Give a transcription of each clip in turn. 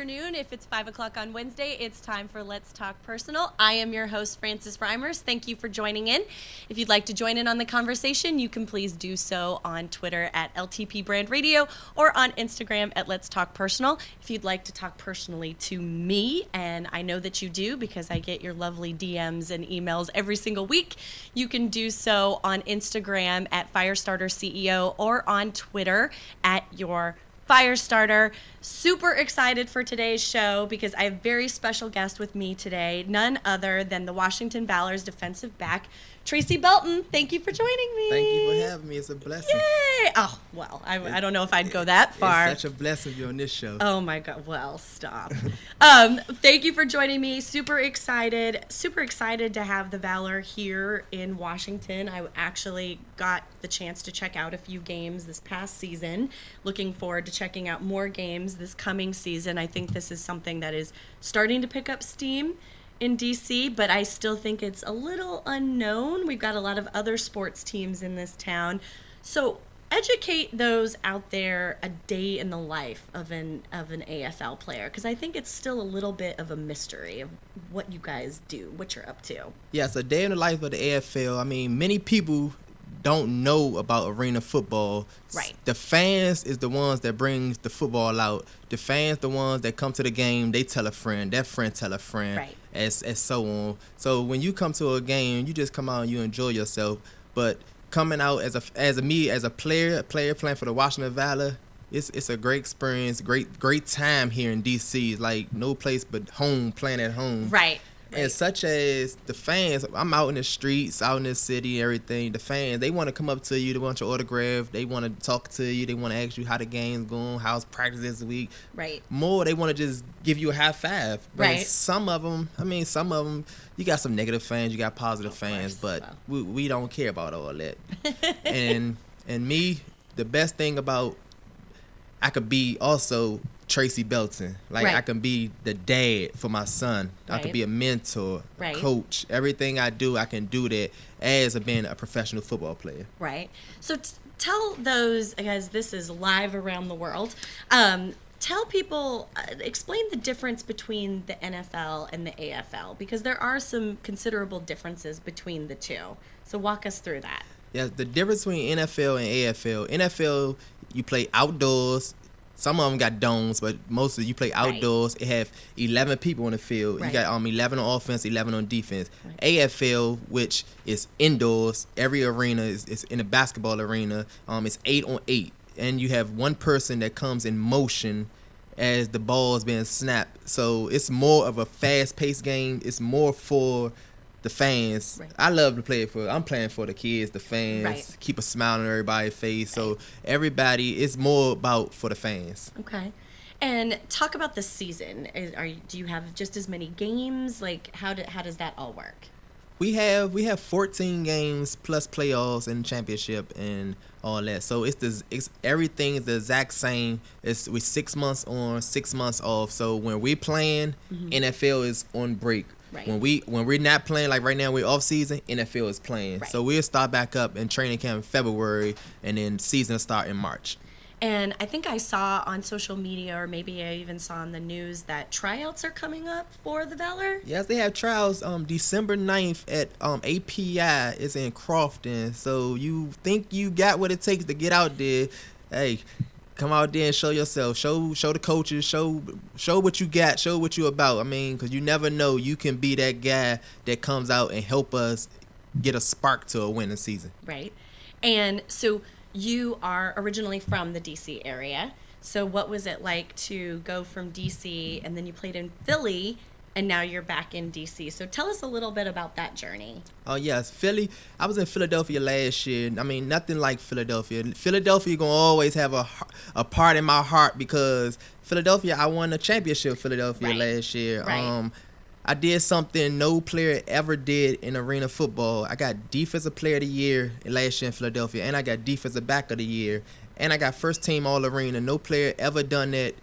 afternoon. If it's 5 o'clock on Wednesday, it's time for Let's Talk Personal. I am your host, Frances Reimers. Thank you for joining in. If you'd like to join in on the conversation, you can please do so on Twitter at LTP Brand Radio or on Instagram at Let's Talk Personal. If you'd like to talk personally to me, and I know that you do because I get your lovely DMs and emails every single week, you can do so on Instagram at Firestarter CEO or on Twitter at your Firestarter. Super excited for today's show because I have a very special guest with me today, none other than the Washington Valor's defensive back, Tracy Belton. Thank you for joining me. Thank you for having me. It's a blessing. Yay! Oh, well, I don't know if I'd go that far. It's such a blessing to be on this show. Oh, my God. Well, stop. Thank you for joining me. Super excited to have the Valor here in Washington. I actually got the chance to check out a few games this past season. Looking forward to checking out more games this coming season. I think this is something that is starting to pick up steam in DC, but I still think it's a little unknown. We've got a lot of other sports teams in this town. So educate those out there a day in the life of an AFL player, because I think it's still a little bit of a mystery of what you guys do, what you're up to. Yes, a day in the life of the AFL. I mean, many people don't know about arena football. Right. The fans is the ones that brings the football out. The fans the ones that come to the game, they tell a friend, that friend tell a friend, right, as so on. So when you come to a game, you just come out and you enjoy yourself. But coming out as a player playing for the Washington Valor, it's a great experience, great time here in DC. It's like no place but home, playing at home. Right. And such as the fans, I'm out in the streets, out in the city, everything. The fans, they want to come up to you, they want your autograph, they want to talk to you, they want to ask you how the game's going, how's practice this week. Right. More, they want to just give you a high five. But right. Some of them, you got some negative fans, you got positive fans, but we don't care about all that. and me, the best thing about, I could be also Tracy Belton. Like, right. I can be the dad for my son. Right. I can be a mentor, a coach. Everything I do, I can do that as being a professional football player. Right. So tell those, because this is live around the world, tell people, explain the difference between the NFL and the AFL, because there are some considerable differences between the two. So walk us through that. Yeah, the difference between NFL and AFL. NFL, you play outdoors. Some of them got domes, but mostly you play outdoors. Right. It have 11 people on the field. Right. You got 11 on offense, 11 on defense. Right. AFL, which is indoors, every arena is in a basketball arena. It's 8 on 8, and you have one person that comes in motion as the ball is being snapped. So it's more of a fast-paced game. It's more for the fans. Right. I love to play I'm playing for the kids, the fans, right. Keep a smile on everybody's face. Right. So everybody, it's more about for the fans. Okay. And talk about the season. Do you have just as many games? Like, how does that all work? We have 14 games plus playoffs and championship and all that. So everything is the exact same. We're 6 months on, 6 months off. So when we're playing, NFL is on break. Right. When we're not playing, like right now we're off season, NFL is playing. Right. So we'll start back up in training camp in February, and then season will start in March. And I think I saw on social media, or maybe I even saw on the news, that tryouts are coming up for the Valor. Yes, they have tryouts December 9th at API. It's in Crofton. So you think you got what it takes to get out there. Hey, come out there and show yourself. Show the coaches. Show what you got. Show what you about. I mean, because you never know. You can be that guy that comes out and help us get a spark to a winning season. Right. And so you are originally from the D.C. area. So what was it like to go from D.C. and then you played in Philly, and now you're back in D.C. So tell us a little bit about that journey. Oh, yes. Philly. I was in Philadelphia last year. I mean, nothing like Philadelphia. Philadelphia going to always have a part in my heart because Philadelphia, I won a championship Philadelphia last year. Right. I did something no player ever did in arena football. I got Defensive Player of the Year last year in Philadelphia, and I got Defensive Back of the Year, and I got First Team All-Arena. No player ever done that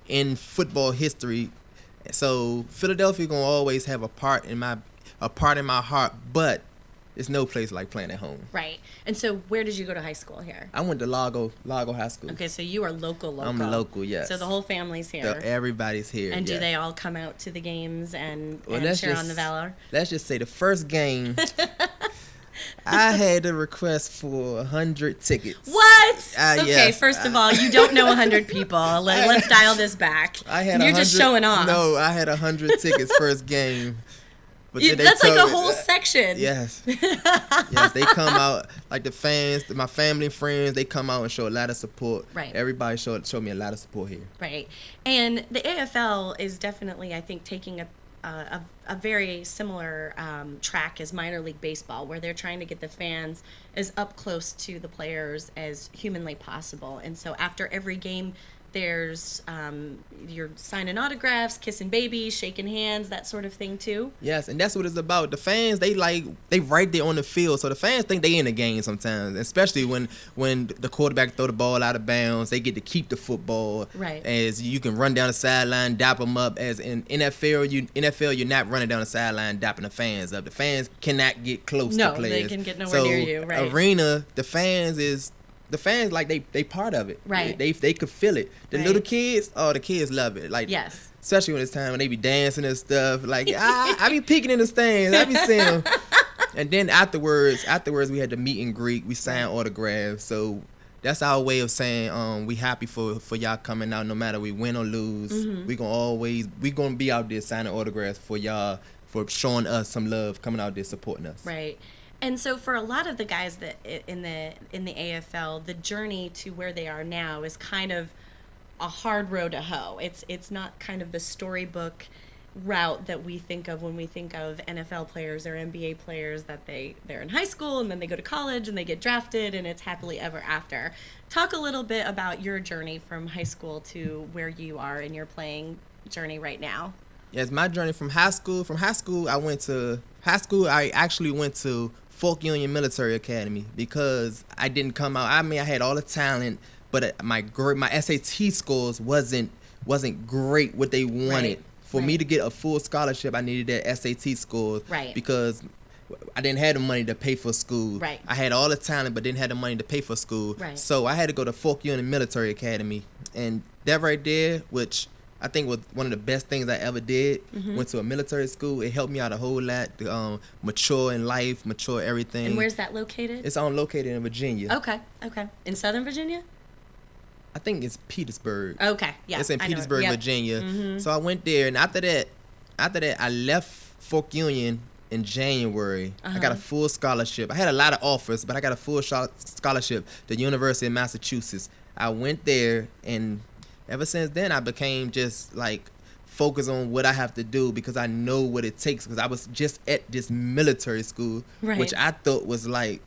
in football history. So Philadelphia gonna always have a part in my heart. But It's no place like playing at home. Right. And so where did you go to high school here? I went to Lago High School. Okay, so you are local. I'm local, yes. So the whole family's here. Everybody's here. And do yes. they all come out to the games and cheer on the Valor? Let's just say the first game, I had a request for 100 tickets. What? Okay, yes. first of all, you don't know 100 people. Let's dial this back. You're just showing off. No, I had 100 tickets first game. But that's like a whole section. Yes. Yes, they come out, like the fans, my family and friends, they come out and show a lot of support. Right. Everybody showed me a lot of support here. Right. And the AFL is definitely, I think, taking a very similar track as minor league baseball, where they're trying to get the fans as up close to the players as humanly possible. And so after every game, there's you're signing autographs, kissing babies, shaking hands, that sort of thing too. Yes, and that's what it's about. The fans, they right there on the field, so the fans think they in the game sometimes, especially when the quarterback throw the ball out of bounds, they get to keep the football. Right. As you can run down the sideline, dap them up. As in NFL, you're not running down the sideline, dapping the fans up. The fans cannot get close to players. No, they can get nowhere near you. Right. Arena, the fans like they part of it. Right. They could feel it. The right. little kids, the kids love it. Like yes. Especially when it's time when they be dancing and stuff. Like I be peeking in the stands. I be seeing them. And then afterwards we had the meet and greet. We signed autographs. So that's our way of saying we happy for y'all coming out no matter we win or lose. Mm-hmm. We gonna be out there signing autographs for y'all, for showing us some love, coming out there supporting us. Right. And so for a lot of the guys that in the AFL, the journey to where they are now is kind of a hard road to hoe. It's not kind of the storybook route that we think of when we think of NFL players or NBA players, that they're in high school and then they go to college and they get drafted and it's happily ever after. Talk a little bit about your journey from high school to where you are in your playing journey right now. Yes, my journey from high school, I actually went to Folk Union Military Academy because I didn't come out. I mean, I had all the talent, but my SAT scores wasn't great what they wanted. Right. For me to get a full scholarship, I needed that SAT scores. Right. Because I didn't have the money to pay for school. Right. I had all the talent, but didn't have the money to pay for school. Right. So I had to go to Folk Union Military Academy, and that right there, which I think was one of the best things I ever did. Mm-hmm. Went to a military school. It helped me out a whole lot to mature in life, mature everything. And where's that located? It's located in Virginia. Okay. In Southern Virginia? I think it's Petersburg. Okay, yeah. It's in Petersburg, yep. Virginia. Mm-hmm. So I went there, and after that, I left Folk Union in January. Uh-huh. I got a full scholarship. I had a lot of offers, but I got a full scholarship to the University of Massachusetts. I went there, and ever since then, I became just like focused on what I have to do because I know what it takes. Because I was just at this military school, right. which I thought was like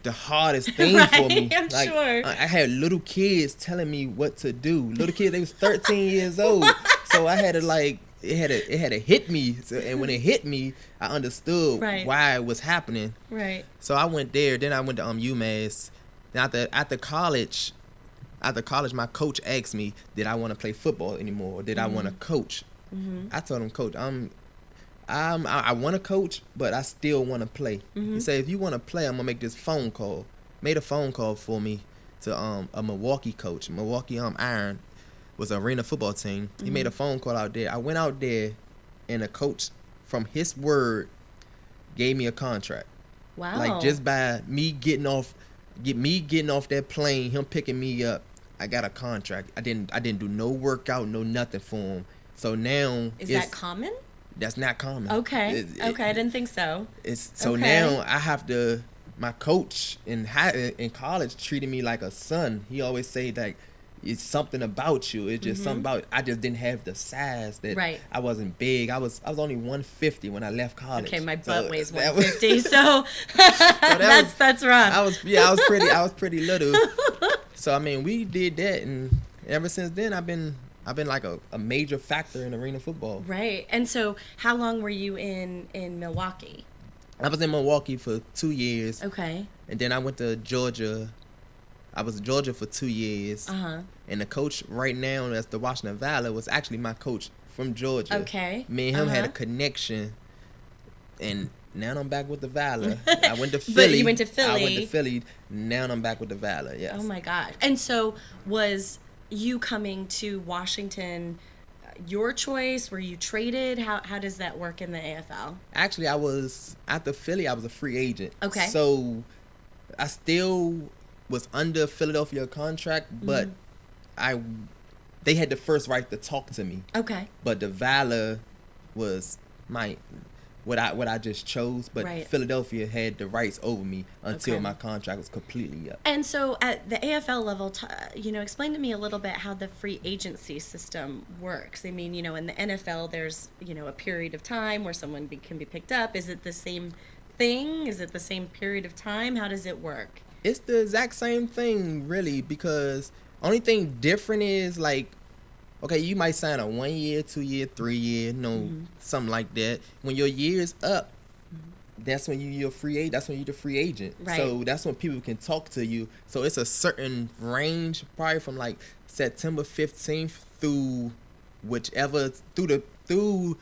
the hardest thing right, for me. I'm sure. I had little kids telling me what to do. Little kids, they was 13 years old. So I had to it had to hit me. So, and when it hit me, I understood right. why it was happening. Right. So I went there. Then I went to UMass. Then after college, my coach asked me, did I want to play football anymore? Or did I want to coach? Mm-hmm. I told him, Coach, I want to coach, but I still want to play. Mm-hmm. He said, if you want to play, I'm going to make this phone call. Made a phone call for me to a Milwaukee coach. Milwaukee Iron was an arena football team. Mm-hmm. He made a phone call out there. I went out there, and a coach, from his word, gave me a contract. Wow. Like, just by me getting off that plane, him picking me up, I got a contract. I didn't do no workout, no nothing for him. So now... Is that common? That's not common. Okay. I didn't think so. Now I have to. My coach in college treated me like a son. He always say that it's something about you. It's just something about. I just didn't have the size that. Right. I wasn't big. I was only 150 when I left college. Okay, my butt weighs 150, so that's rough. I was pretty little. So I mean, we did that, and ever since then I've been like a major factor in arena football. Right. And so how long were you in Milwaukee? I was in Milwaukee for 2 years. Okay. And then I went to Georgia. I was in Georgia for 2 years. Uh-huh. And the coach right now that's the Washington Valor was actually my coach from Georgia. Okay. Me and him had a connection. And Now I'm back with the Valor. I went to Philly. But you went to Philly. I went to Philly. Now I'm back with the Valor. Yes. Oh my gosh. And so was you coming to Washington your choice? Were you traded? How does that work in the AFL? Actually, I was after Philly. I was a free agent. Okay. So I still was under Philadelphia contract, but they had the first right to talk to me. Okay. But the Valor was what I just chose, but Right. Philadelphia had the rights over me until Okay. my contract was completely up. And so at the AFL level, explain to me a little bit how the free agency system works. I mean, in the NFL, there's, a period of time where someone can be picked up. Is it the same thing? Is it the same period of time? How does it work? It's the exact same thing, really, because only thing different is, like, okay, you might sign a 1 year, 2 year, 3 year, something like that. When your year's up, that's when you're free agent. That's when you're the free agent. Right. So that's when people can talk to you. So it's a certain range, probably from like September 15th through through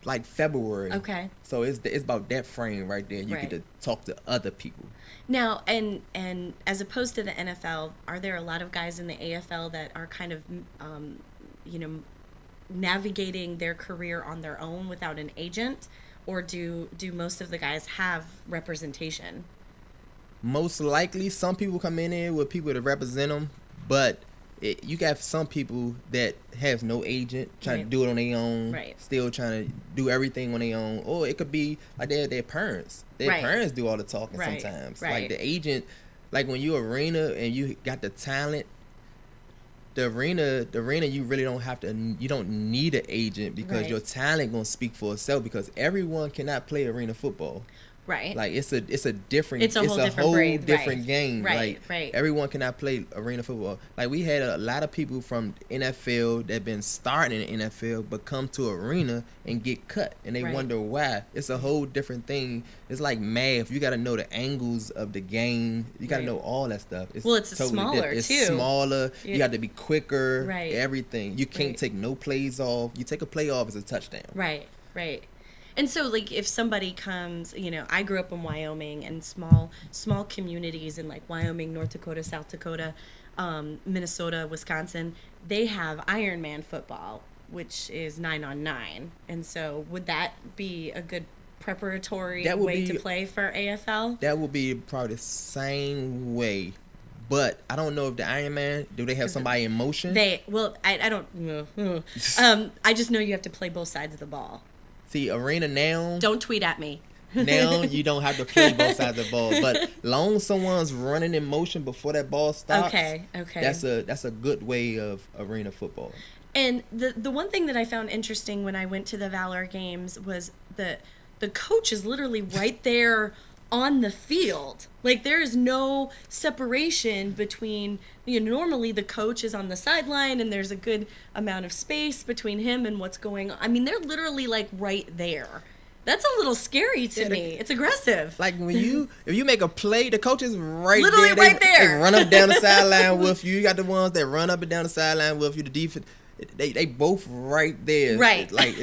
like February. Okay. So it's about that frame right there. You Right. get to talk to other people. Now, and as opposed to the NFL, are there a lot of guys in the AFL that are kind of, navigating their career on their own without an agent, or do most of the guys have representation? Most likely, some people come in here with people to represent them, but you got some people that have no agent trying to do it on their own, Right. still trying to do everything on their own, or it could be like their parents. Their Right. parents do all the talking Right. sometimes. Right. Like the agent, like when you arena and you got the talent, the arena you really you don't need an agent because Right. your talent gonna speak for itself, because everyone cannot play arena football. Right. Like it's a different It's a whole different breed, different right. game. Right, Like right. everyone cannot play arena football. Like we had a lot of people from NFL that been starting in the NFL but come to arena and get cut, and they Right. wonder why. It's a whole different thing. It's like math. You got to know the angles of the game. You got to Right. know all that stuff. Well, it's smaller, different. It's too. smaller. Yeah. You got to be quicker. Right. Everything. You can't Right. take no plays off. You take a play off, it's a touchdown. Right. And so, like, if somebody comes, I grew up in Wyoming, and small communities in, like, Wyoming, North Dakota, South Dakota, Minnesota, Wisconsin, they have Ironman football, which is 9-on-9. And so would that be a good preparatory way to play for AFL? That would be probably the same way. But I don't know if the Ironman, do they have somebody in motion? I don't know. I just know you have to play both sides of the ball. See, arena now. Don't tweet at me. Now you don't have to play both sides of the ball, but long someone's running in motion before that ball stops. Okay. That's a good way of arena football. And the one thing that I found interesting when I went to the Valor games was the coach is literally right there on the field. Like, there is no separation between, normally the coach is on the sideline and there's a good amount of space between him and what's going on. I mean, they're literally like right there. That's a little scary to me. It's aggressive. Like if you make a play, the coach is Literally there. right there. They run up down the sideline with you. You got the ones that run up and down the sideline with you. The defense, they both right there. Right. Like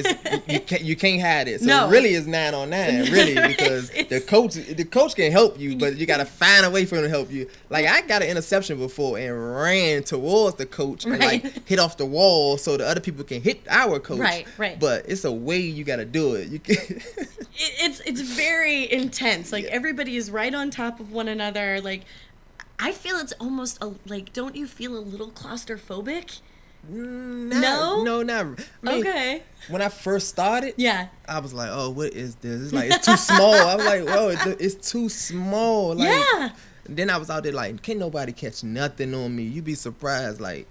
you can't hide it. So No. really it's 9-on-9, really, because the coach can help you, but you gotta find a way for him to help you. Like I got an interception before and ran towards the coach and like hit off the wall so the other people can hit our coach. Right. But it's a way you gotta do it. You can. It's very intense. Like, everybody is right on top of one another. Like, I feel it's almost don't you feel a little claustrophobic? No, not. I mean, okay. When I first started, yeah, I was like, "Oh, what is this? It's like it's too small." I was like, "Whoa, it's too small." Like, yeah. And then I was out there like, "Can't nobody catch nothing on me." You'd be surprised, like.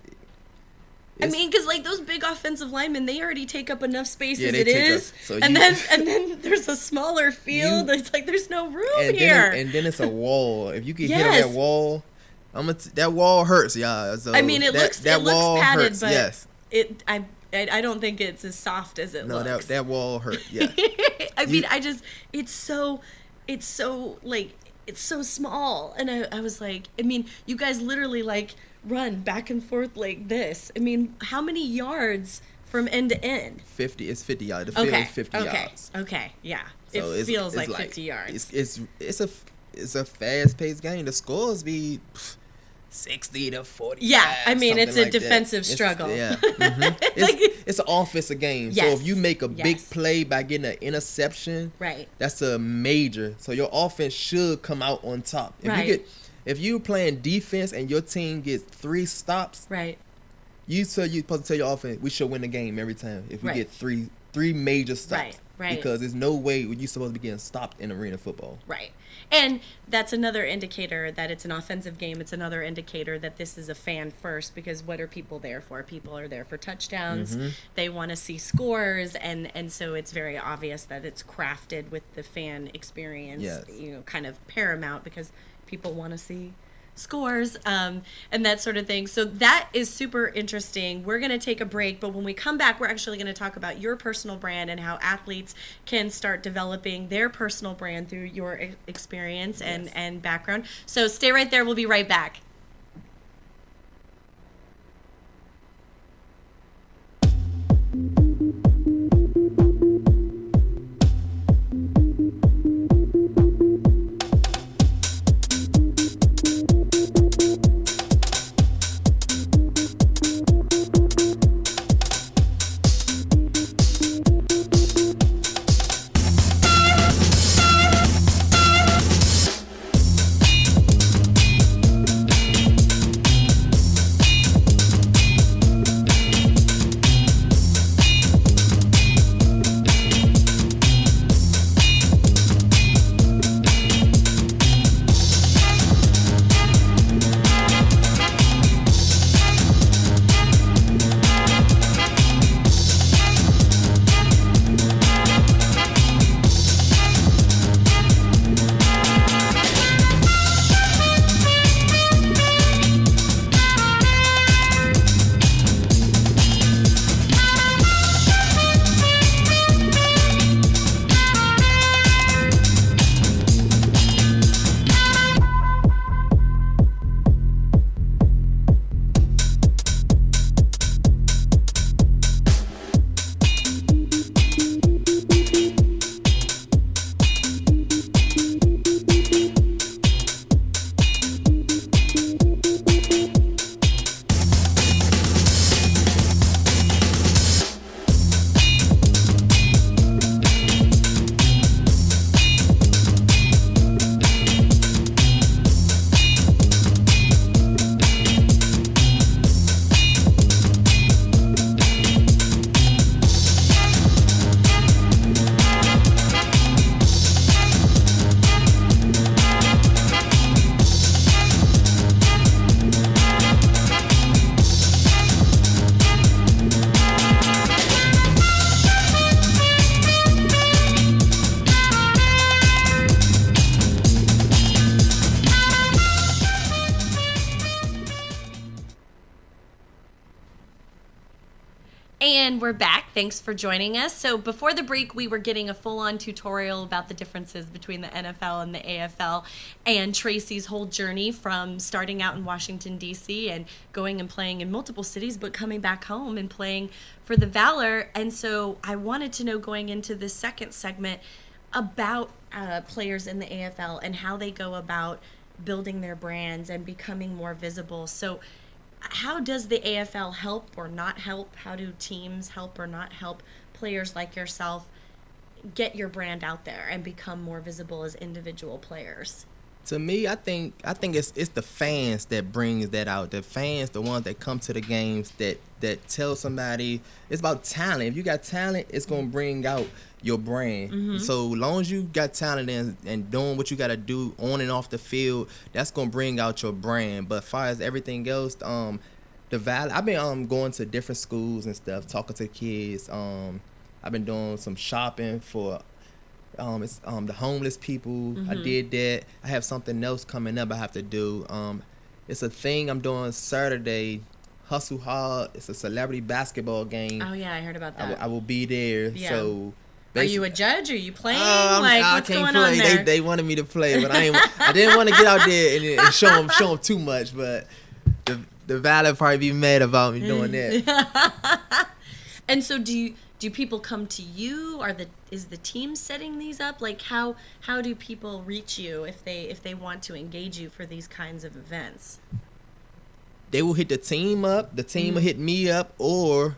I mean, because like those big offensive linemen, they already take up enough space as they it is, and then there's a smaller field. It's like there's no room here. And then it's a wall. If you get hit on that wall. That wall hurts, y'all. So I mean, it looks padded, hurts, but yes. I don't think it's as soft as it looks. No, that wall hurt. Yeah. I mean, it's so small, and I was like, I mean, you guys literally like run back and forth like this. I mean, how many yards from end to end? 50. It's 50 yards. The field is 50 yards. Okay. Yeah. So it feels like 50 yards. It's a fast paced game. The scores be 60 to 40. Yeah, I mean it's a defensive struggle. It's an offensive game. Yes, so if you make a big play by getting an interception, right, that's a major. So your offense should come out on top. If you're playing defense and your team gets 3 stops, right, you're supposed to tell your offense we should win the game every time if we get three major stops. Right. Because there's no way you're supposed to be getting stopped in arena football. Right. And that's another indicator that it's an offensive game. It's another indicator that this is a fan first, because what are people there for? People are there for touchdowns. Mm-hmm. They want to see scores, and so it's very obvious that it's crafted with the fan experience, kind of paramount, because people want to see scores and that sort of thing. So that is super interesting. We're going to take a break, but when we come back, we're actually going to talk about your personal brand and how athletes can start developing their personal brand through your experience and background. So stay right there. We'll be right back. And we're back. Thanks for joining us. So before the break, we were getting a full-on tutorial about the differences between the NFL and the AFL, and Tracy's whole journey from starting out in Washington, D.C. and going and playing in multiple cities, but coming back home and playing for the Valor. And so I wanted to know, going into this second segment, about players in the AFL and how they go about building their brands and becoming more visible. So how does the AFL help or not help? How do teams help or not help players like yourself get your brand out there and become more visible as individual players? To me, I think it's the fans that brings that out. The fans, the ones that come to the games, that tell somebody. It's about talent. If you got talent, it's gonna bring out your brand. Mm-hmm. So long as you got talent and doing what you gotta do on and off the field, that's gonna bring out your brand. But as far as everything else, the Valley, I've been going to different schools and stuff, talking to kids. I've been doing some shopping for the homeless people. Mm-hmm. I did that. I have something else coming up I have to do. It's a thing I'm doing Saturday, Hustle Hard. It's a celebrity basketball game. Oh yeah, I heard about that. I will be there. Yeah. So are you a judge? Are you playing? What's going on there? They wanted me to play, but I didn't want to get out there and show them too much. But the Valley probably be mad about me doing that. And so do people come to you? Is the team setting these up? Like how do people reach you if they want to engage you for these kinds of events? They will hit the team up. The team will hit me up, or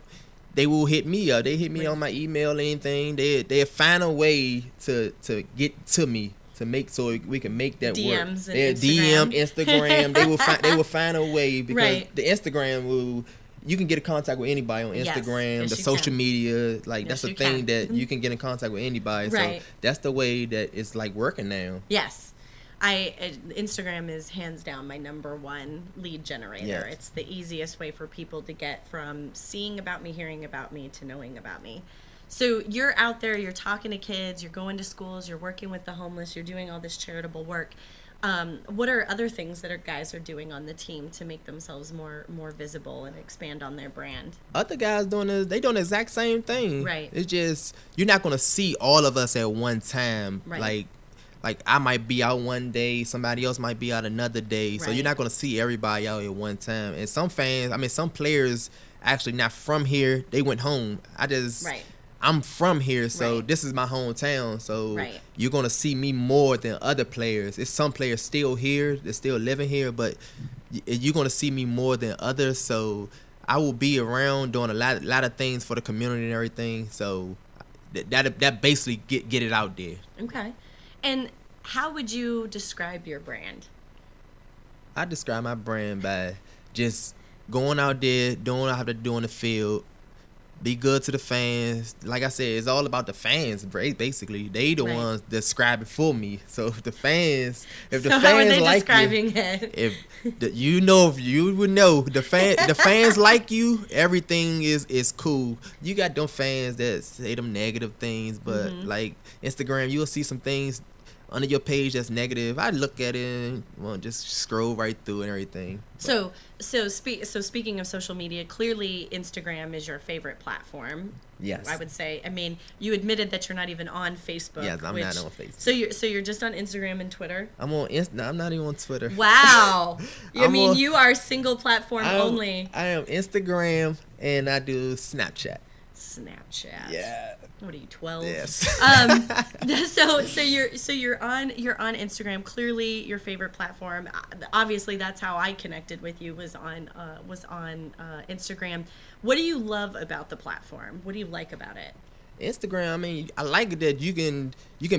they will hit me up. They hit me on my email or anything. They find a way to get to me to make so we can make that DMs work. And DM, Instagram. They will find a way because Right. the Instagram will. You can get in contact with anybody on Instagram, Yes, the you social can. media. Like Yes, that's the you thing can. that you can get in contact with anybody. Right. So that's the way that it's like working now. Yes. Instagram is hands down my number one lead generator. Yes. It's the easiest way for people to get from seeing about me, hearing about me, to knowing about me. So you're out there, you're talking to kids, you're going to schools, you're working with the homeless, you're doing all this charitable work. What are other things that guys are doing on the team to make themselves more visible and expand on their brand? Other guys doing the exact same thing. Right. It's just you're not gonna see all of us at one time. Right. Like I might be out one day, somebody else might be out another day. So Right. you're not gonna see everybody out at one time. And some players actually not from here. They went home. Right. I'm from here, so Right. this is my hometown. So Right. you're gonna see me more than other players. It's some players still here, they're still living here, but you're gonna see me more than others. So I will be around doing a lot of things for the community and everything. So that basically get it out there. Okay. And how would you describe your brand? I describe my brand by just going out there, doing what I have to do on the field, be good to the fans. Like I said, it's all about the fans, basically. They the Right. ones describe it for me. So if the fans So how are they describing it? if you would know the fans like you, everything is cool. You got them fans that say them negative things, but like Instagram, you'll see some things under your page that's negative. I look at it and just scroll right through and everything. So speaking of social media, clearly Instagram is your favorite platform. Yes. I would say. I mean, you admitted that you're not even on Facebook. Yes, I'm not on Facebook. So you're just on Instagram and Twitter. I'm not even on Twitter. Wow. I'm You are single platform only. I am Instagram and I do Snapchat. Snapchat. Yeah. What are you, 12? Yes. So you're on Instagram. Clearly, your favorite platform. Obviously, that's how I connected with you was on Instagram. What do you love about the platform? What do you like about it? Instagram, I mean, I like it that you can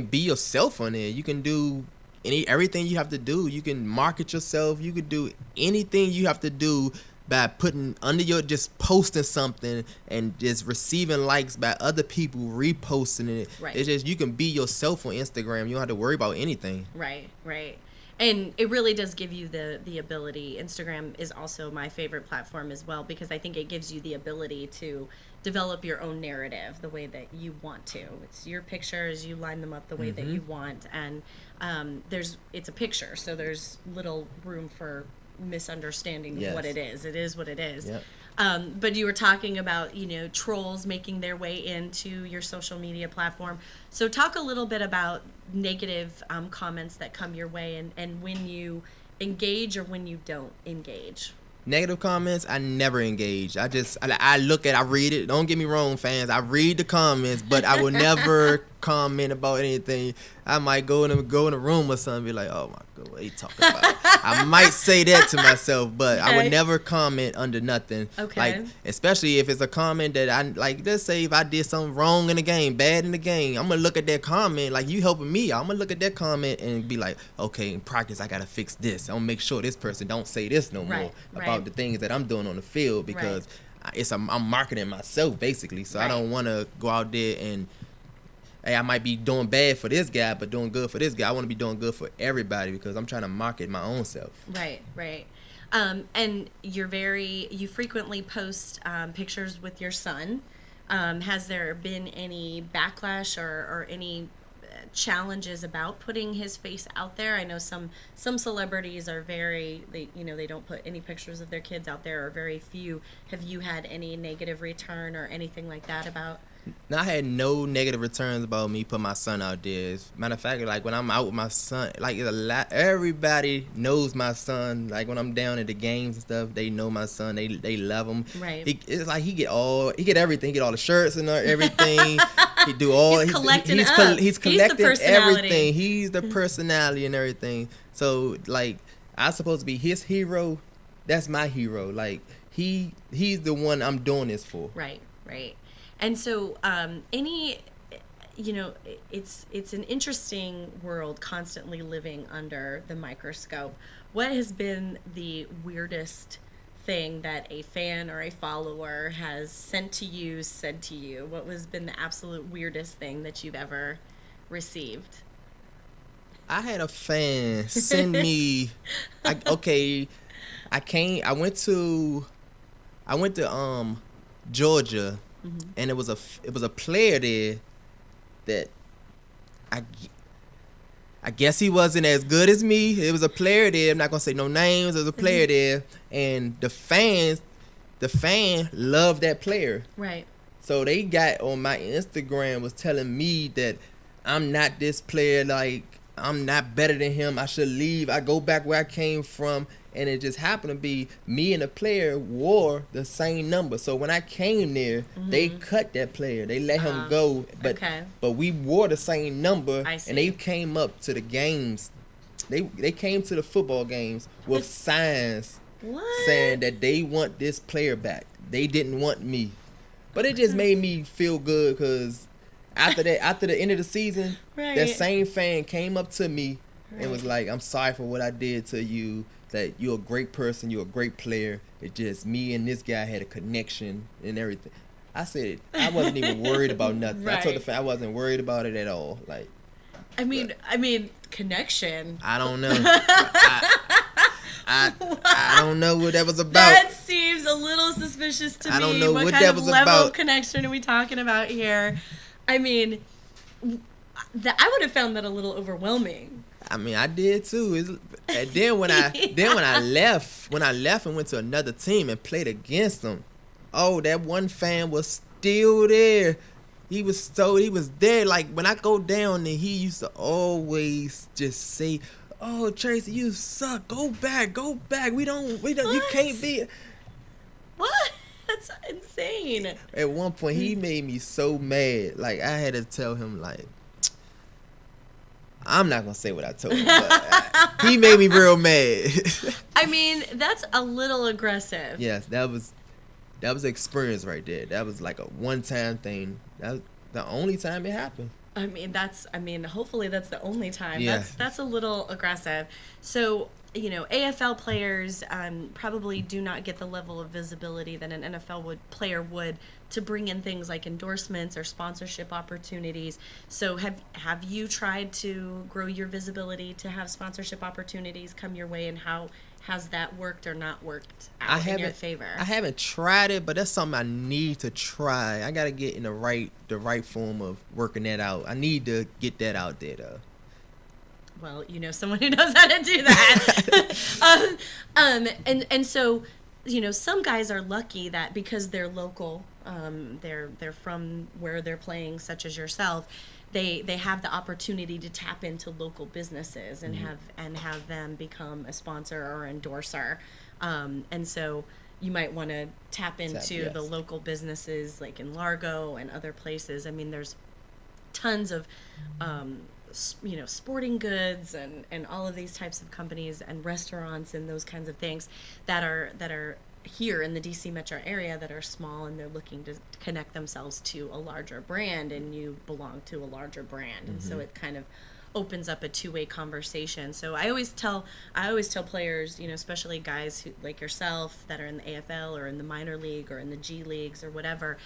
be yourself on there. You can do everything you have to do. You can market yourself. You could do anything you have to do by putting under just posting something and just receiving likes by other people reposting it. Right. It's just you can be yourself on Instagram. You don't have to worry about anything. Right. And it really does give you the ability. Instagram is also my favorite platform as well because I think it gives you the ability to develop your own narrative the way that you want to. It's your pictures, you line them up the way that you want, and it's a picture, so there's little room for misunderstanding of what it is. It is what it is. Yep. But you were talking about, trolls making their way into your social media platform. So talk a little bit about negative comments that come your way and when you engage or when you don't engage. Negative comments, I never engage. I read it. Don't get me wrong, fans. I read the comments, but I will never comment about anything. I might go in a room or something and be like, oh my God, what are you talking about? I might say that to myself, but I would never comment under nothing. Okay. Like, especially if it's a comment that I, like, let's say if I did something wrong in the game, bad in the game, I'm going to look at that comment, like you helping me. I'm going to look at that comment and be like, okay, in practice, I got to fix this. I'm going to make sure this person don't say this no more about the things that I'm doing on the field because I'm marketing myself basically. So I don't want to go out there and, hey, I might be doing bad for this guy, but doing good for this guy. I want to be doing good for everybody because I'm trying to market my own self. Right. And you frequently post pictures with your son. Has there been any backlash or any challenges about putting his face out there? I know some celebrities are they don't put any pictures of their kids out there, or very few. Have you had any negative return or anything like that about Now, I had no negative returns about me putting my son out there. Matter of fact, like when I'm out with my son, like it's a lot. Everybody knows my son. Like when I'm down at the games and stuff, they know my son. They love him. Right. It's like he get everything. He get all the shirts and everything. He do all. He's collecting he's collecting everything. He's the Mm-hmm. personality and everything. So like I'm supposed to be his hero. That's my hero. Like he's the one I'm doing this for. Right. And so, it's an interesting world constantly living under the microscope. What has been the weirdest thing that a fan or a follower has said to you? What has been the absolute weirdest thing that you've ever received? I had a fan send me. I went to Georgia, mm-hmm. and it was a player there that I guess he wasn't as good as me. It was a player there. I'm not gonna say no names. It was a player there, and the fan loved that player. Right. So they got on my Instagram was telling me that I'm not this player. Like I'm not better than him. I should leave. I go back where I came from. And it just happened to be me and the player wore the same number. So when I came there, mm-hmm. they cut that player. They let him go. But we wore the same number. And they came up to the games. They came to the football games with signs saying that they want this player back. They didn't want me. But it just made me feel good because after the end of the season, that same fan came up to me and was like, I'm sorry for what I did to you. That you're a great person, you're a great player. It just me and this guy had a connection and everything. I said I wasn't even worried about nothing. Right. I told the fan I wasn't worried about it at all. Like, I mean, connection. I don't know. I don't know what that was about. That seems a little suspicious to me. I don't know what kind that of was level about. Of connection are we talking about here? I mean, I would have found that a little overwhelming. I mean, I did too. And then when I left and went to another team and played against them, oh, that one fan was still there. He was there. Like when I go down there, he used to always just say, "Oh, Tracy, you suck. Go back. We don't. You can't be." What? That's insane. At one point, he made me so mad. Like I had to tell him, like, I'm not gonna say what I told him, but he made me real mad. I mean, that's a little aggressive. Yes, that was experience right there. That was like a one-time thing. That was the only time it happened. Hopefully that's the only time. Yeah. That's a little aggressive. So, AFL players probably do not get the level of visibility that an NFL player would to bring in things like endorsements or sponsorship opportunities. So have you tried to grow your visibility to have sponsorship opportunities come your way, and how has that worked or not worked out in your favor? I haven't tried it, but that's something I need to try. I gotta get in the right form of working that out. I need to get that out there though. Well, someone who knows how to do that. And so, some guys are lucky that because they're local, they're from where they're playing, such as yourself, they have the opportunity to tap into local businesses and have them become a sponsor or endorser. And so you might want to tap into the local businesses like in Largo and other places. I mean, there's tons of sporting goods and all of these types of companies and restaurants and those kinds of things that are here in the DC metro area that are small, and they're looking to connect themselves to a larger brand, and you belong to a larger brand. Mm-hmm. And so it kind of opens up a two-way conversation. So I always tell players, especially guys who like yourself that are in the AFL or in the minor league or in the G leagues or whatever,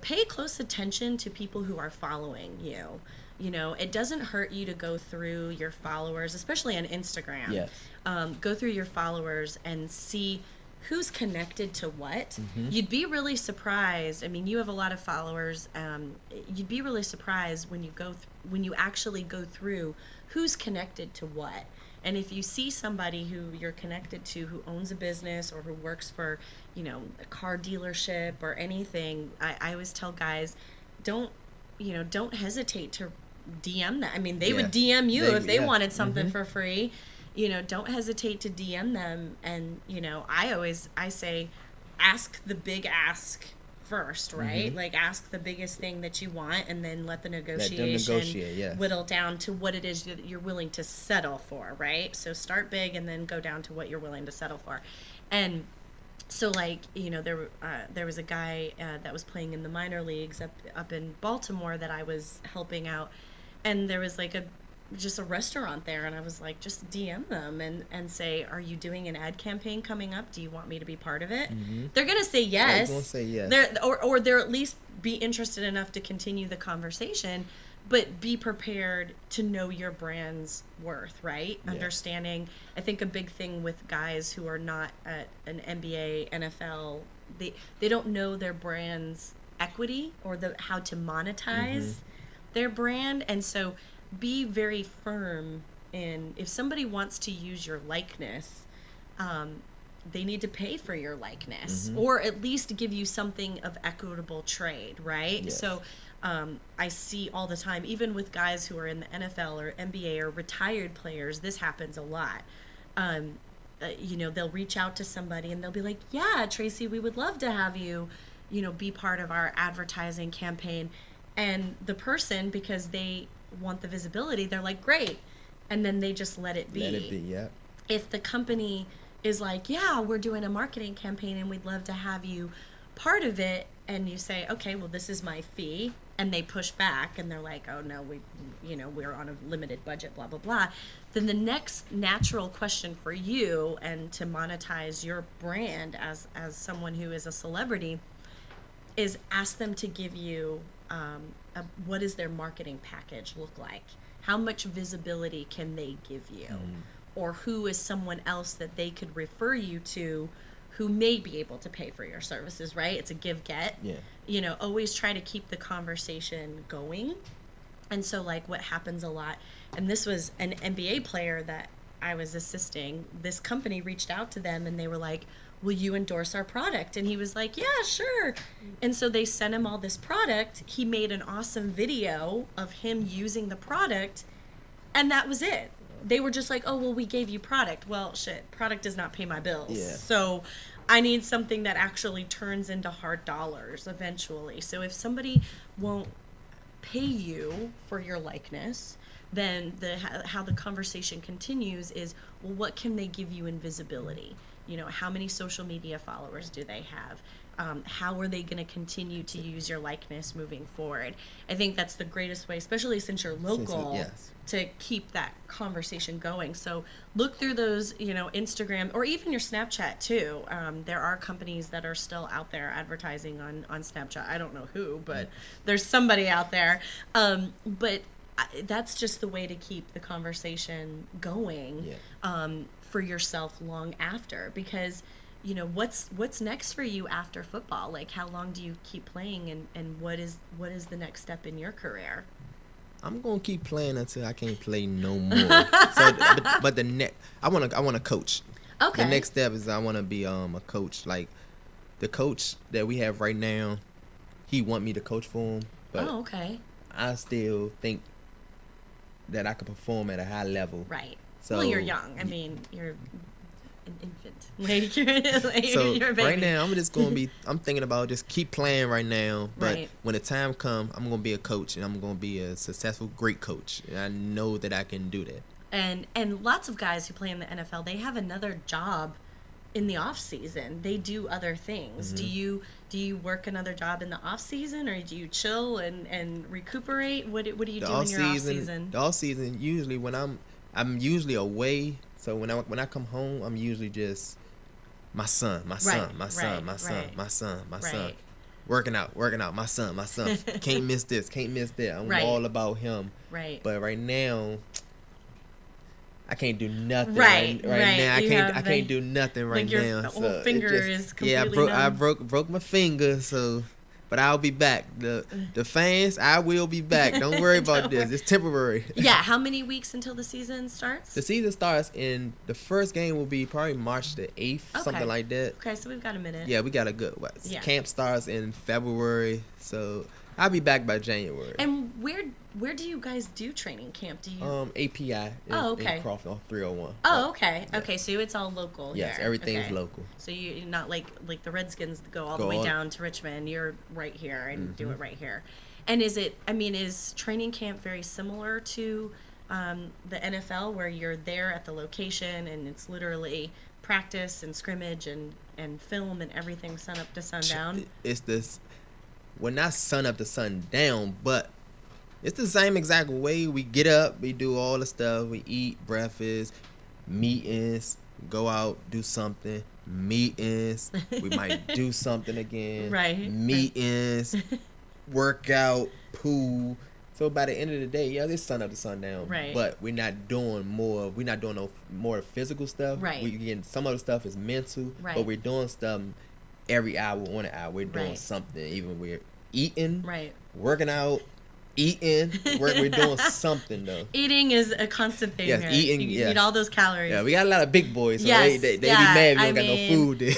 pay close attention to people who are following you. It doesn't hurt you to go through your followers, especially on Instagram. Yes. Go through your followers and see who's connected to what. Mm-hmm. You'd be really surprised. I mean, you have a lot of followers. You'd be really surprised when you actually go through who's connected to what. And if you see somebody who you're connected to who owns a business or who works for, a car dealership or anything, I always tell guys, don't hesitate to DM them. I mean, they Yeah. would DM you if they yeah. wanted something for free. Don't hesitate to DM them. And, I say, ask the big ask first, right? Like, ask the biggest thing that you want, and then let the negotiation yes. whittle down to what it is that you're willing to settle for, right? So start big and then go down to what you're willing to settle for. And so, like, there was a guy that was playing in the minor leagues up in Baltimore that I was helping out, and there was like just a restaurant there, and I was like, just DM them and say, are you doing an ad campaign coming up? Do you want me to be part of it? They're gonna say yes. They're gonna say yes. Or they're at least be interested enough to continue the conversation, but be prepared to know your brand's worth, right? Yeah. Understanding, I think a big thing with guys who are not at an NBA, NFL, they don't know their brand's equity or how to monetize their brand. And so be very firm in, if somebody wants to use your likeness, they need to pay for your likeness or at least give you something of equitable trade, right? Yes. So I see all the time, even with guys who are in the NFL or NBA or retired players, this happens a lot. They'll reach out to somebody and they'll be like, yeah, Tracy, we would love to have you, be part of our advertising campaign. And the person, because they want the visibility, they're like, great. And then they just let it be. Let it be, yeah. If the company is like, yeah, we're doing a marketing campaign and we'd love to have you part of it, and you say, okay, well, this is my fee, and they push back and they're like, oh no, we're on a limited budget, blah, blah, blah, then the next natural question for you, and to monetize your brand as someone who is a celebrity, is ask them to give you what does their marketing package look like? How much visibility can they give you? Or who is someone else that they could refer you to who may be able to pay for your services, right? It's a give-get. Yeah. Always try to keep the conversation going. And so, like, what happens a lot, and this was an NBA player that I was assisting, this company reached out to them and they were like, will you endorse our product? And he was like, yeah, sure. And so they sent him all this product. He made an awesome video of him using the product, and that was it. They were just like, oh, well, we gave you product. Well, shit, product does not pay my bills. Yeah. So I need something that actually turns into hard dollars eventually. So if somebody won't pay you for your likeness, then how the conversation continues is, well, what can they give you in visibility? How many social media followers do they have? How are they going to continue to use your likeness moving forward? I think that's the greatest way, especially since you're local, yes. to keep that conversation going. So look through those, Instagram or even your Snapchat too. There are companies that are still out there advertising on Snapchat. I don't know who, but there's somebody out there. But that's just the way to keep the conversation going. Yeah. For yourself long after, because what's next for you after football? Like, how long do you keep playing, and what is the next step in your career? I'm gonna keep playing until I can't play no more. But the next, I want to coach. Okay. The next step is I want to be a coach. Like, the coach that we have right now, he want me to coach for him, but okay. I still think that I could perform at a high level. Right. So, well, you're young. I mean, you're an infant. So you're a baby. right now, I'm thinking about just keep playing right now. But Right. when the time comes, I'm gonna be a coach, and I'm gonna be a successful, great coach. And I know that I can do that. And lots of guys who play in the NFL, they have another job in the off season. They do other things. Do you work another job in the off season, or do you chill and recuperate? What do you do in your off season? The off season, usually when I'm usually away. So when I come home, I'm usually just my son. Working out, my son. Can't miss this, can't miss that. I'm all about him. Right. But right now, I can't do nothing. Right now, I can't do nothing right like your now. whole finger is completely numb. I broke my finger, so. But I'll be back. The fans, I will be back. Don't worry about this. It's temporary. Yeah. How many weeks until the season starts? The season starts the first game will be probably March the 8th, something like that. Okay, so we've got a minute. Yeah, we got a good. Camp starts in February, so I'll be back by January. And where do you guys do training camp? Do you API in Crawford on 301. Oh, okay. Yeah. Okay, so it's all local yes, here. Everything's local. So you're not like the Redskins go all the way down to Richmond. You're right here and do it right here. And is training camp very similar to the NFL, where you're there at the location and it's literally practice and scrimmage and film and everything sun up to sundown? It's this, well, not sun up to sundown, but it's the same exact way. We get up, we do all the stuff, we eat breakfast, meetings, go out, do something, meetings, we might do something again, right? Meetings, workout, pool. So by the end of the day, yeah, it's sun up to sundown. Right. But we're not doing no more physical stuff. Right. We getting some of the stuff is mental. Right. But we're doing stuff every hour, on an hour. We're doing something. Even we're eating. Right. Working out. Eating. We're doing something though. Eating is a constant thing. Yes, here. eating. You need all those calories. Yeah, we got a lot of big boys, so yes, they be mad we don't got no food.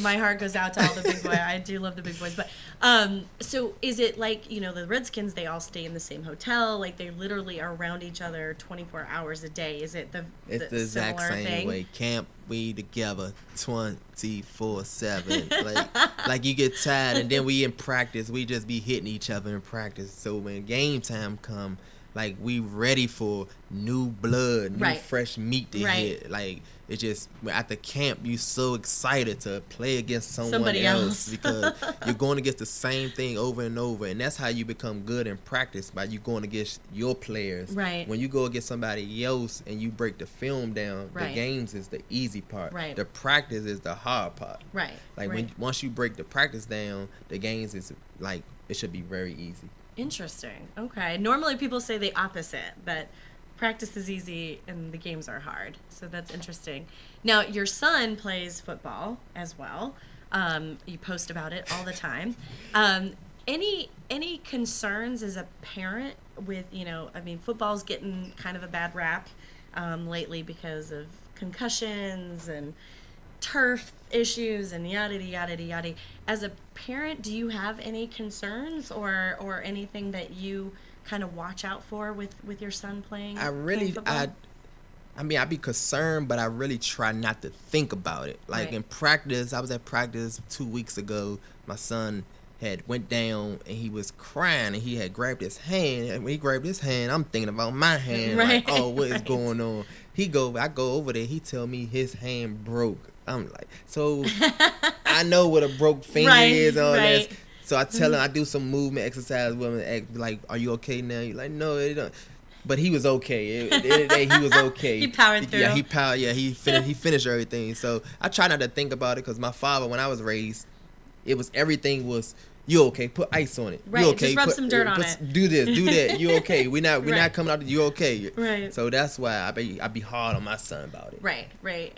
My heart goes out to all the big boys. I do love the big boys, but so is it like, the Redskins? They all stay in the same hotel, like they literally are around each other 24 hours a day. Is it It's the exact same thing? way. Camp, we together 24/7. like you get tired, and then we in practice, we just be hitting each other in practice. So when game time come, like we ready for new blood, new fresh meat to hit. Like it's just at the camp, you so excited to play against somebody else because you're going against the same thing over and over, and that's how you become good in practice, by you going against your players. Right. When you go against somebody else and you break the film down, the games is the easy part. Right. The practice is the hard part. Right. Like once you break the practice down, the games is like it should be very easy. Interesting. Okay. Normally people say the opposite, that practice is easy and the games are hard. So that's interesting. Now, your son plays football as well. You post about it all the time. Any concerns as a parent with, football's getting kind of a bad rap lately because of concussions and turf issues and yada yada yada. As a parent, do you have any concerns or anything that you kind of watch out for with your son playing? I'd be concerned, but I really try not to think about it. Like in practice, I was at practice 2 weeks ago. My son had went down and he was crying and he had grabbed his hand. And when he grabbed his hand, I'm thinking about my hand. Like, oh, what is going on? I go over there. He tell me his hand broke. I'm like, so I know what a broke finger is and all that. So I tell him, I do some movement exercise with him, like, are you okay now? He's like, no, it don't. But he was okay. At the end of the day, he was okay. He powered through. Yeah, he finished everything. So I try not to think about it, because my father, when I was raised, everything was, you okay? Put ice on it. Right. You okay? Just rub some dirt on it. Do this. Do that. You okay? We're not coming out. You okay? Right. So that's why I be hard on my son about it. Right. Right.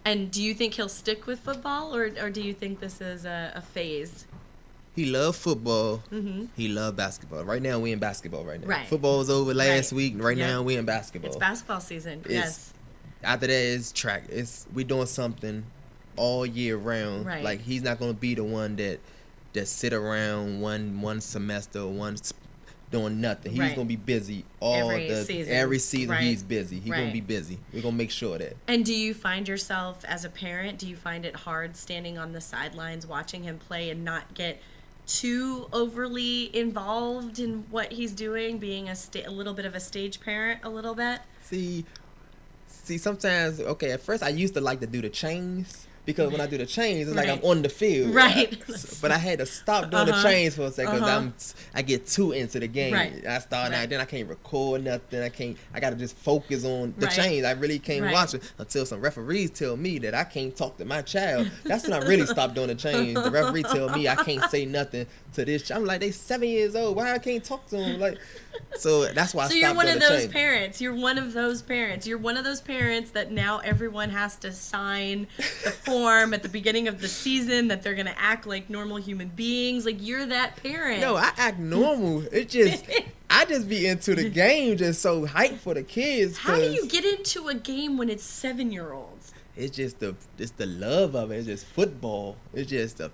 And do you think he'll stick with football, or do you think this is a phase? He loved football. Mm-hmm. He loved basketball. Right now, we in basketball right now. Right. Football was over last week. Right now, we in basketball. It's basketball season. Yes. After that, it's track. We doing something all year round. Right. Like, he's not going to be the one that sit around one semester, doing nothing. He's going to be busy every season. Right. He's busy. He's going to be busy. We're going to make sure of that. And do you find yourself, as a parent, do you find it hard standing on the sidelines watching him play and not get too overly involved in what he's doing, being a little bit of a stage parent a little bit? See, sometimes, at first I used to like to do the chains, because when I do the chains, it's like I'm on the field. Right. But I had to stop doing the chains for a second, because I get too into the game. Right. I start now, then I can't record nothing. I got to just focus on the chains. I really can't watch it until some referees tell me that I can't talk to my child. That's when I really stop doing the chains. The referee tell me I can't say nothing to this. I'm like, they 7 years old. Why I can't talk to them? Like, so that's why I stopped doing the chains. So you're one of those parents. You're one of those parents. You're one of those parents that now everyone has to sign the form at the beginning of the season that they're going to act like normal human beings. Like, you're that parent. No, I act normal. It just, I just be into the game, just so hyped for the kids. How do you get into a game when it's 7-year-olds? It's just the love of it. It's just football. It's just a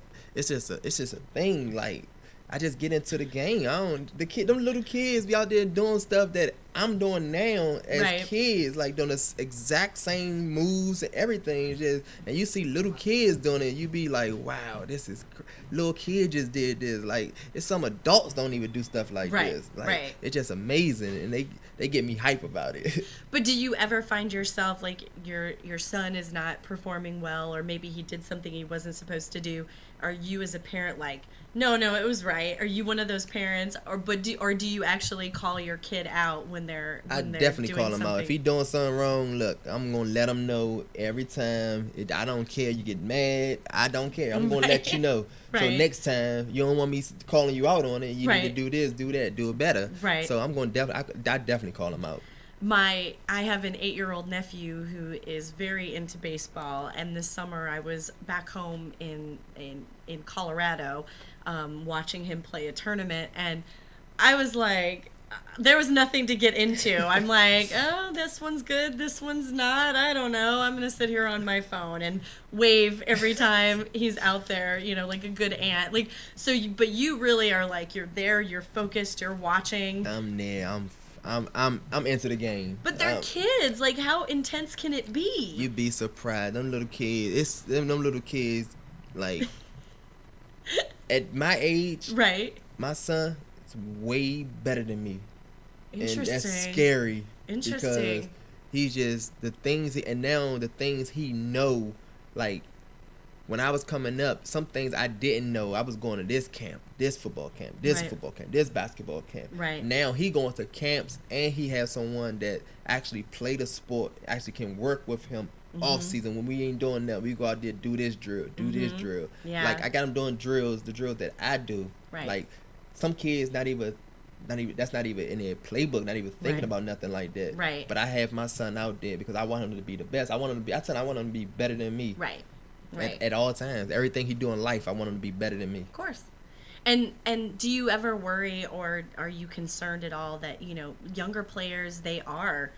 thing. Like, I just get into the game. Them little kids be out there doing stuff that I'm doing now as kids, like doing the exact same moves and everything. And you see little kids doing it, you be like, wow, this is little kid just did this. Like, it's some adults don't even do stuff like this. Like, it's just amazing, and they get me hype about it. But do you ever find yourself like your son is not performing well, or maybe he did something he wasn't supposed to do? Are you as a parent like, no, it was right? Are you one of those parents, or do you actually call your kid out when they're definitely call him out. If he doing something wrong, look, I'm gonna let him know every time. I don't care. You get mad, I don't care. I'm gonna let you know. So next time you don't want me calling you out on it. You need to do this, do that, do it better. So I'm gonna I definitely call him out. I have an 8-year-old nephew who is very into baseball, and this summer I was back home in Colorado, watching him play a tournament, and I was like, there was nothing to get into. I'm like, oh, this one's good, this one's not, I don't know. I'm gonna sit here on my phone and wave every time he's out there, like a good aunt. Like, so, but you really are like, you're there, you're focused, you're watching. I'm there. I'm into the game. But they're kids. Like, how intense can it be? You'd be surprised. Them little kids. Them little kids. Like, at my age, my son is way better than me. Interesting. And that's scary. Interesting. Because he's just the things he know. Like, when I was coming up, some things I didn't know. I was going to this camp, this football camp, this football camp, this basketball camp. Now he going to camps, and he has someone that actually play the sport, actually can work with him off season. When we ain't doing that, we go out there, do this drill, this drill. Like, I got him doing the drills that I do. Like, some kids that's not even in their playbook, not even thinking about nothing like that. But I have my son out there because I want him to be the best. I want him to be better than me. At all times. Everything he do in life, I want him to be better than me. Of course. And do you ever worry, or are you concerned at all that, younger players, they're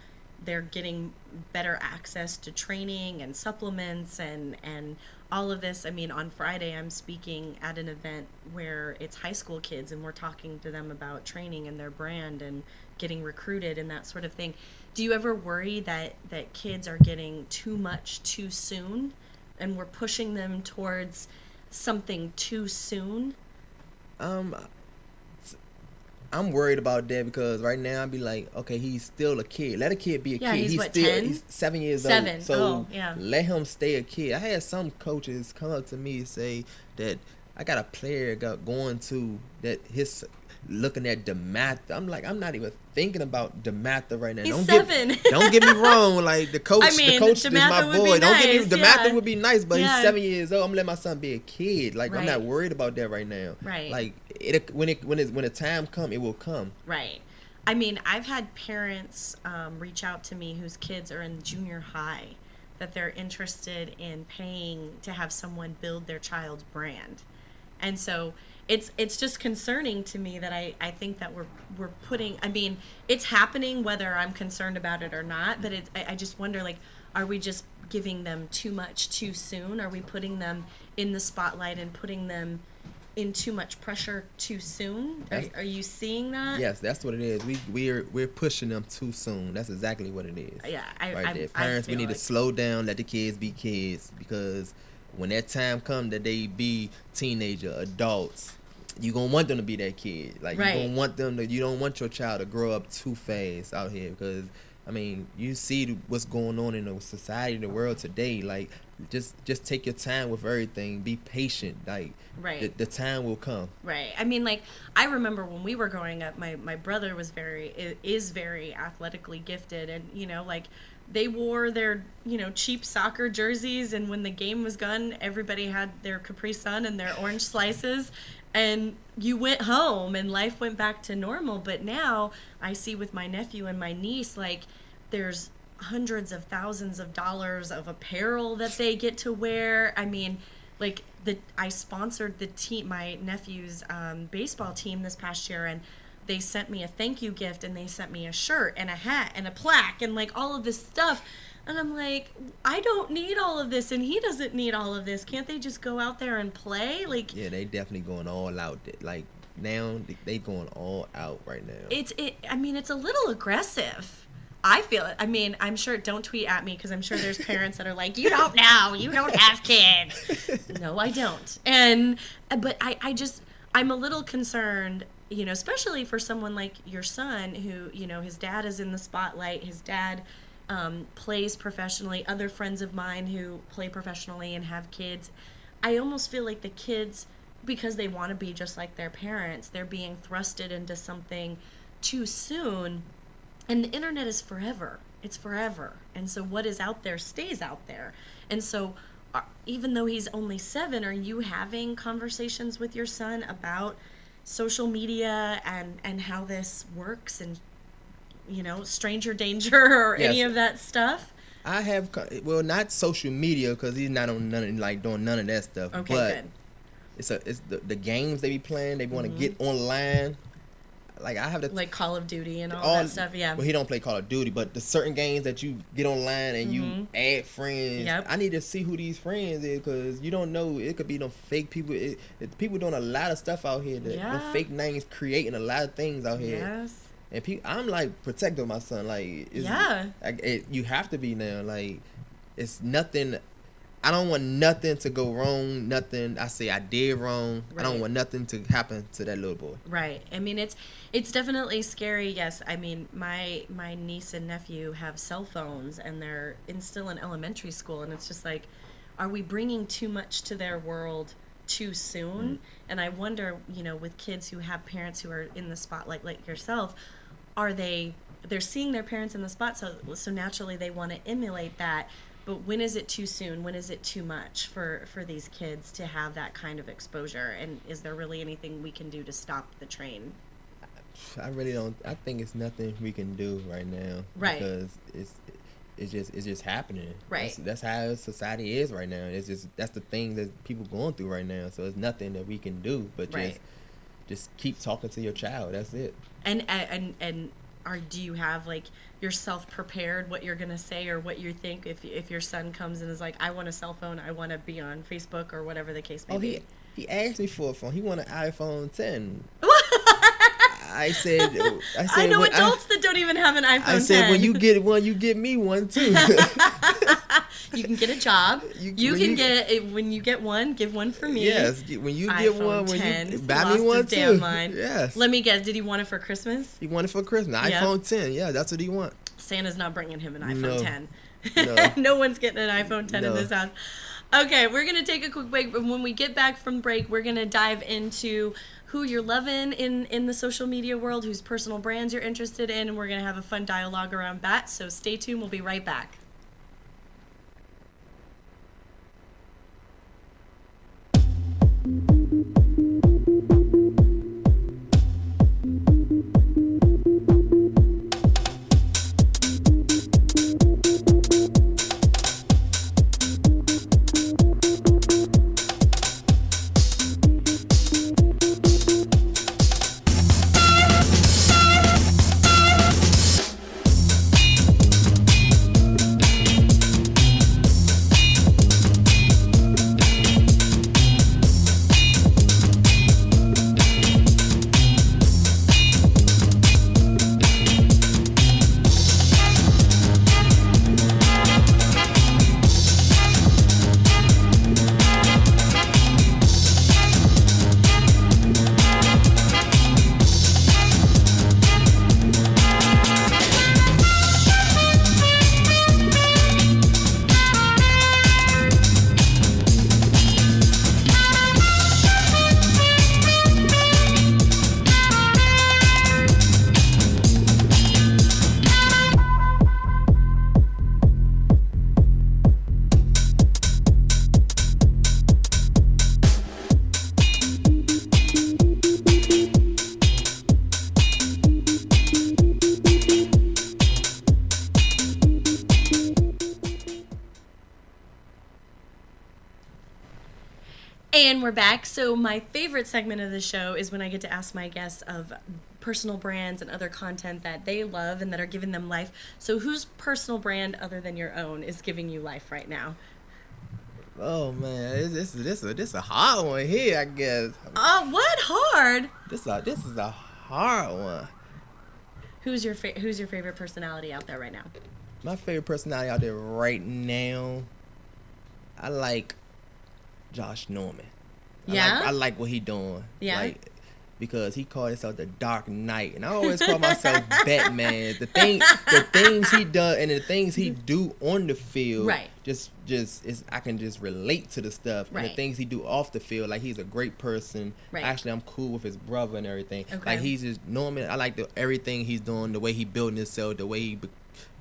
getting better access to training and supplements and all of this? I mean, on Friday I'm speaking at an event where it's high school kids, and we're talking to them about training and their brand and getting recruited and that sort of thing. Do you ever worry that kids are getting too much too soon, and we're pushing them towards something too soon? I'm worried about that because right now I'd be like, okay, he's still a kid. Let a kid be a kid. He's what, 10? He's 7 years old. So let him stay a kid. I had some coaches come up to me and say that I got a player going to that his looking at DeMatha. I'm like, I'm not even thinking about DeMatha right now. He's 7. Don't get me wrong. Like, the coach is my boy. Don't get me. DeMatha would be nice, but he's 7 years old. I'm gonna let my son be a kid. Like, I'm not worried about that right now. Like, when the time come, it will come. I mean, I've had parents reach out to me whose kids are in junior high, that they're interested in paying to have someone build their child's brand. And so it's just concerning to me that I think that we're putting, I mean, it's happening whether I'm concerned about it or not, but I just wonder, like, are we just giving them too much too soon? Are we putting them in the spotlight and putting them in too much pressure too soon? Are you seeing that? Yes, that's what it is. We're pushing them too soon. That's exactly what it is. Yeah, Parents, we need to slow down, let the kids be kids, because when that time comes that they be teenager, adults, you gonna want them to be that kid. Like, you gonna want them to. You don't want your child to grow up too fast out here, because I mean, you see what's going on in the society, the world today. Like, just take your time with everything. Be patient. Like, the time will come. I mean, like, I remember when we were growing up, my brother is very athletically gifted, and like, they wore their cheap soccer jerseys, and when the game was done, everybody had their Capri Sun and their orange slices, and you went home and life went back to normal. But now I see with my nephew and my niece, like, there's hundreds of thousands of dollars of apparel that they get to wear. I mean, like, I sponsored my nephew's baseball team this past year, and they sent me a thank you gift, and they sent me a shirt and a hat and a plaque and, like, all of this stuff. And I'm like, I don't need all of this, and he doesn't need all of this. Can't they just go out there and play? Like, yeah, they definitely going all out. Like, now they going all out right now. I mean, it's a little aggressive. I feel it. I mean, I'm sure, don't tweet at me because I'm sure there's parents that are like, you don't know, you don't have kids. No, I don't. But I'm a little concerned, you know, especially for someone like your son who, you know, his dad is in the spotlight. His dad plays professionally. Other friends of mine who play professionally and have kids. I almost feel like the kids, because they want to be just like their parents, they're being thrusted into something too soon. And the internet is forever. It's forever. And so what is out there stays out there. And so even though he's only 7, are you having conversations with your son about social media and how this works and, you know, stranger danger or any of that stuff? I have, well, not social media because he's not on doing none of that stuff. Okay, but good. It's the games they be playing. They want to get online. Like I have to like Call of Duty and all that stuff. Yeah. Well, he don't play Call of Duty, but the certain games that you get online and you add friends. Yep. I need to see who these friends is because you don't know. It could be no fake people. People doing a lot of stuff out here. The fake names creating a lot of things out here. Yes. And I'm like protective of my son. Like you have to be now. Like it's nothing. I don't want nothing to go wrong. Nothing I say I did wrong. Right. I don't want nothing to happen to that little boy. Right. I mean, it's definitely scary. Yes. I mean, my niece and nephew have cell phones, and they're still in elementary school, and it's just like, are we bringing too much to their world too soon? Mm-hmm. And I wonder, you know, with kids who have parents who are in the spotlight like yourself, they're seeing their parents in the spot, so naturally they want to emulate that. But when is it too soon? When is it too much for these kids to have that kind of exposure? And is there really anything we can do to stop the train? I really don't. I think it's nothing we can do right now. Right. Because it's just happening. Right. That's how society is right now. That's the thing that people going through right now. So it's nothing that we can do but just keep talking to your child. That's it. And do you have like yourself prepared what you're gonna say or what you think if your son comes and is like, I want a cell phone, I want to be on Facebook or whatever the case may be? He asked me for a phone. He wanted an iPhone 10. I said I know adults that don't even have an iPhone 10. I said, when you get one, you get me one too. You can get a job. When you get one, give one for me. Yes, when you get one, when you buy me one too. Damn mind. Yes. Let me guess. Did he want it for Christmas? He wanted it for Christmas. iPhone 10. Yeah, that's what he want. Santa's not bringing him an iPhone 10. No. No one's getting an iPhone 10 in this house. Okay, we're gonna take a quick break. But when we get back from break, we're gonna dive into who you're loving in the social media world, whose personal brands you're interested in, and we're gonna have a fun dialogue around that. So stay tuned. We'll be right back. And we're back. So my favorite segment of the show is when I get to ask my guests of personal brands and other content that they love and that are giving them life. So whose personal brand other than your own is giving you life right now? Oh man, this a hard one here, I guess. What hard? This is a hard one. Who's your favorite personality out there right now? My favorite personality out there right now, I like Josh Norman. I like what he doing. Yeah. Like, because he called himself the Dark Knight, and I always call myself Batman. The things he does and the things he do on the field, right? Just is I can just relate to the stuff, right. And the things he do off the field. Like, he's a great person. Right. Actually, I'm cool with his brother and everything. Okay. Like, he's just Norman. I like everything he's doing, the way he building himself, the way he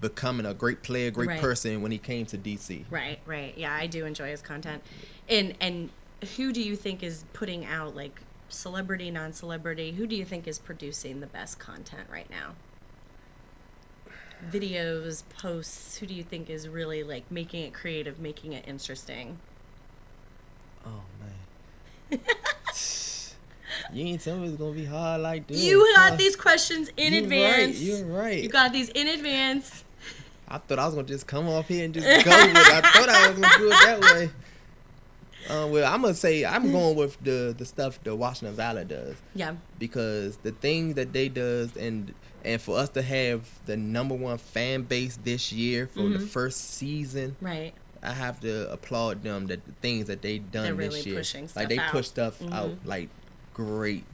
becoming a great player, great person when he came to DC. Right. Yeah, I do enjoy his content. And who do you think is putting out, like, celebrity, non-celebrity, who do you think is producing the best content right now? Videos, posts, who do you think is really, like, making it creative, making it interesting? Oh man. You ain't tell me it's gonna be hard like this. You got these questions in advance. You're right. You got these in advance. I thought I was gonna just come off here and just go with it. I thought I was gonna do it that way. Well, I'm gonna say I'm going with the stuff the Washington Valor does. Yeah. Because the thing that they does and for us to have the #1 fan base this year for the first season, right? I have to applaud them that the things that they done They're this really year. Pushing stuff like they out. push stuff out like great.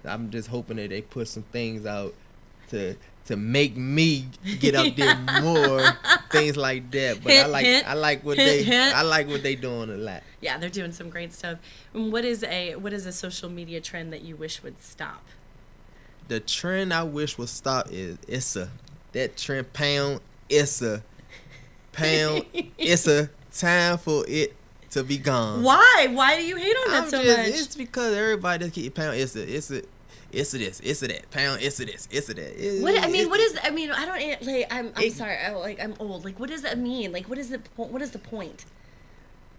I'm just hoping that they put some things out to make me get up there more, things like that. But I like what they doing a lot. Yeah, they're doing some great stuff. And what is a social media trend that you wish would stop? The trend I wish would stop is that trend pound Issa. It's time for it to be gone. Why? Why do you hate on that so much? It's because everybody just keep pound Issa this, Issa that, pound Issa this, Issa that. I don't like. I'm sorry. I'm old. Like, what does that mean? Like, what is the point?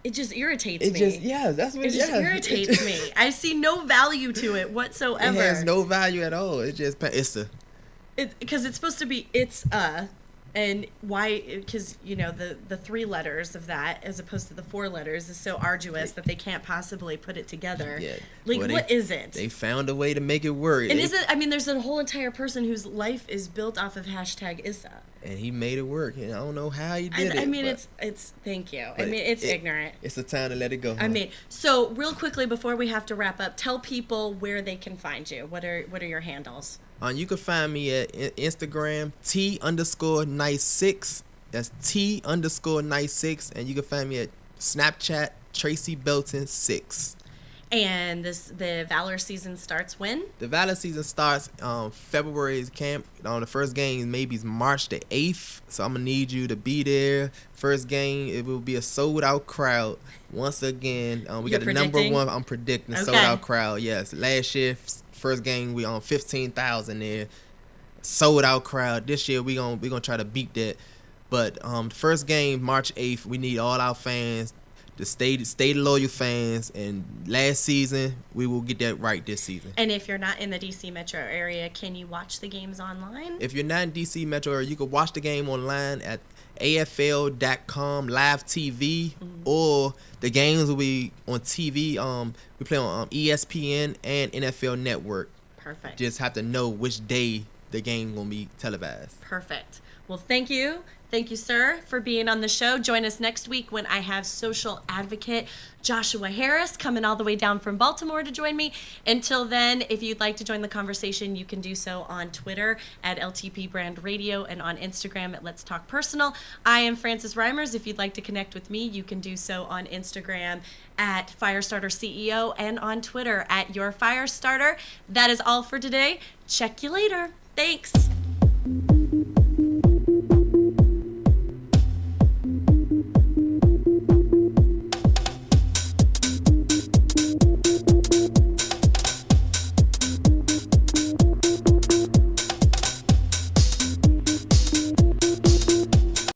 It just irritates me. That's what it just irritates me. I see no value to it whatsoever. It has no value at all. It's just Issa. Because it's supposed to be and why? Because the 3 letters of that as opposed to the 4 letters is so arduous that they can't possibly put it together. Yeah. Like, what is it? They found a way to make it work. And there's a whole entire person whose life is built off of #Issa. And he made it work. And I don't know how he did it. I mean, it's thank you. I mean, it's ignorant. It's a time to let it go. Huh? I mean, so real quickly before we have to wrap up, tell people where they can find you. What are your handles? You can find me at Instagram, T_nice6. That's T_nice6. And you can find me at Snapchat, Tracy Belton 6. And the Valor season starts when? The Valor season starts February's camp. The first game maybe is March the 8th. So I'm going to need you to be there. First game, it will be a sold-out crowd. Once again, we got the #1. I'm predicting sold-out crowd. Yes. Last year, first game, we on 15,000 there. Sold-out crowd. This year, we gonna try to beat that. But first game, March 8th, we need all our fans to stay loyal fans, and last season we will get that right this season. And if you're not in the DC metro area, can you watch the games online? If you're not in DC metro area, you can watch the game online at AFL.com live TV, or the games will be on TV. We play on ESPN and NFL Network. Perfect. Just have to know which day the game will be televised. Perfect. Well, thank you. Thank you, sir, for being on the show. Join us next week when I have social advocate Joshua Harris coming all the way down from Baltimore to join me. Until then, if you'd like to join the conversation, you can do so on Twitter at LTP Brand Radio and on Instagram at Let's Talk Personal. I am Frances Reimers. If you'd like to connect with me, you can do so on Instagram at Firestarter CEO and on Twitter at Your Firestarter. That is all for today. Check you later. Thanks.